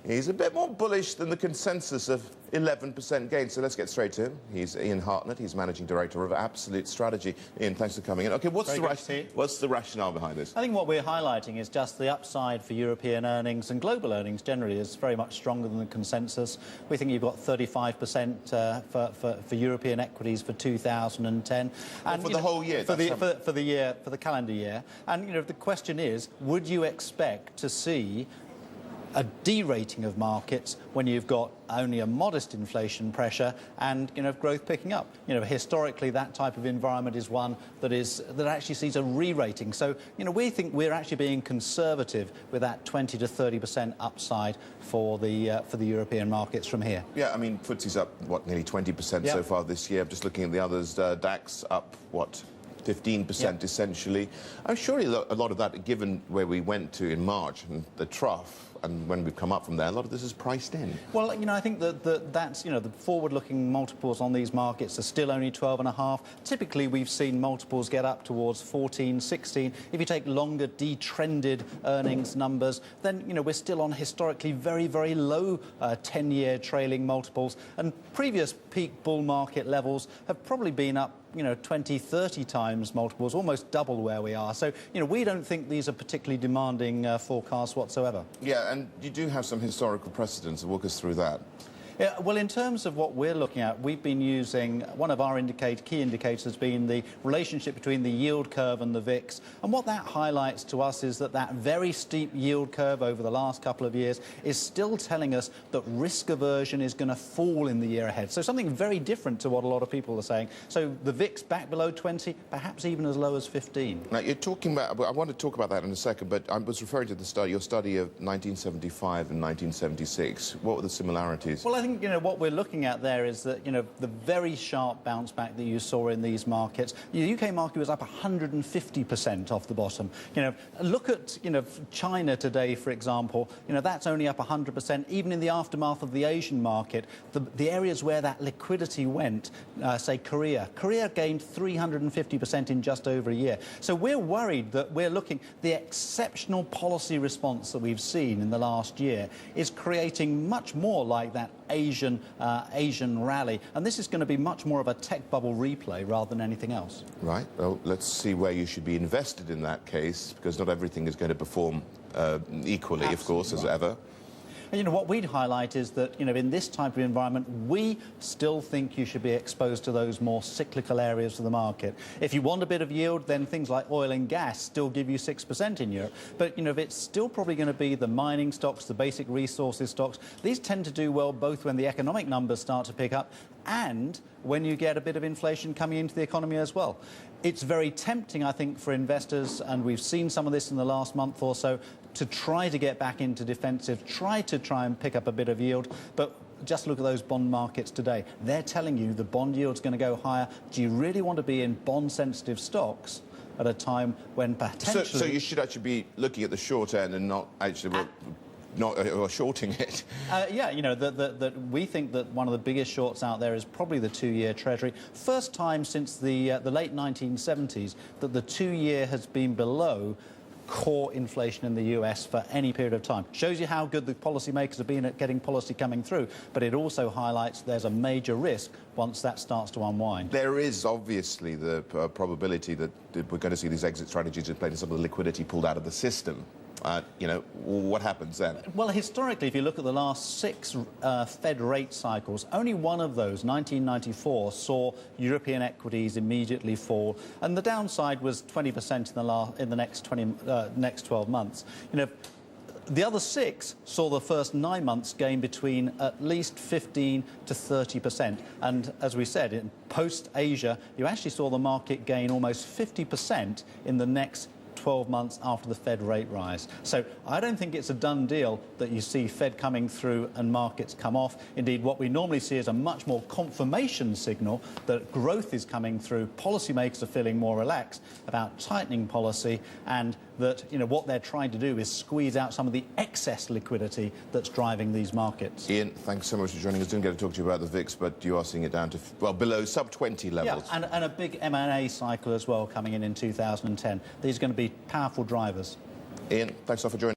He's a bit more bullish than the consensus of 11% gain. So let's get straight to him. He's Ian Harnett. He's Managing Director of Absolute Strategy. Ian, thanks for coming in. OK, what's the rationale behind this? I think what we're highlighting is just the upside for European earnings and global earnings generally is very much stronger than the consensus. We think you've got 35% for European equities for 2010. And, for the whole year? For the calendar year. And, the question is, would you expect to see a derating of markets when you've got only a modest inflation pressure and growth picking up? Historically that type of environment is one that actually sees a re-rating. So we think we're actually being conservative with that 20 to 30% upside for the European markets from here. Yeah, I mean FTSE's up what, nearly 20% so far this year. I'm just looking at the others. DAX up what, 15% essentially. I'm sure a lot of that, given where we went to in March and the trough, and when we've come up from there, a lot of this is priced in. Well, I think that's the forward-looking multiples on these markets are still only 12.5. Typically, we've seen multiples get up towards 14, 16. If you take longer detrended earnings numbers, then we're still on historically very, very low 10-year trailing multiples, and previous peak bull market levels have probably been up 20, 30 times multiples, almost double where we are. So, we don't think these are particularly demanding forecasts whatsoever. Yeah, and you do have some historical precedents. Walk us through that. Yeah, well, in terms of what we're looking at, we've been using one of our key indicators has been the relationship between the yield curve and the VIX. And what that highlights to us is that very steep yield curve over the last couple of years is still telling us that risk aversion is going to fall in the year ahead. So something very different to what a lot of people are saying. So the VIX back below 20, perhaps even as low as 15. Now, you're talking about, I want to talk about that in a second, but I was referring to your study of 1975 and 1976. What were the similarities? Well, I think what we're looking at there is that the very sharp bounce back that you saw in these markets. The UK market was up 150% off the bottom. Look at China today, for example. That's only up 100%. Even in the aftermath of the Asian market, the areas where that liquidity went, say Korea gained 350% in just over a year. So we're worried that the exceptional policy response that we've seen in the last year is creating much more like that Asian rally, and this is going to be much more of a tech bubble replay rather than anything else. Right. Well, let's see where you should be invested in that case, because not everything is going to perform equally, of course, as ever. And what we'd highlight is that, in this type of environment, we still think you should be exposed to those more cyclical areas of the market. If you want a bit of yield, then things like oil and gas still give you 6% in Europe. But, it's still probably going to be the mining stocks, the basic resources stocks. These tend to do well both when the economic numbers start to pick up and when you get a bit of inflation coming into the economy as well. It's very tempting, I think, for investors, and we've seen some of this in the last month or so, to try to get back into defensive, try and pick up a bit of yield. But just look at those bond markets today. They're telling you the bond yield's going to go higher. Do you really want to be in bond-sensitive stocks at a time when potentially... So you should actually be looking at the short end and not actually... or shorting it. Yeah, we think that one of the biggest shorts out there is probably the 2-year Treasury. First time since the late 1970s that the 2-year has been below core inflation in the US for any period of time. Shows you how good the policymakers have been at getting policy coming through, but it also highlights there's a major risk once that starts to unwind. There is obviously the probability that we're going to see these exit strategies in place and some of the liquidity pulled out of the system. What happens then? Well, historically, if you look at the last 6 Fed rate cycles, only one of those, 1994, saw European equities immediately fall, and the downside was 20% in the next 12 months. The other 6 saw the first 9 months gain between at least 15 to 30%. And as we said, in post-Asia, you actually saw the market gain almost 50% in the next 12 months after the Fed rate rise. So I don't think it's a done deal that you see Fed coming through and markets come off. Indeed, what we normally see is a much more confirmation signal that growth is coming through, policymakers are feeling more relaxed about tightening policy, and that what they're trying to do is squeeze out some of the excess liquidity that's driving these markets. Ian, thanks so much for joining us. Didn't get to talk to you about the VIX, but you are seeing it down to, well, below sub-20 levels. Yeah, and a big M&A cycle as well coming in 2010. These are going to be powerful drivers. Ian, thanks a lot for joining us.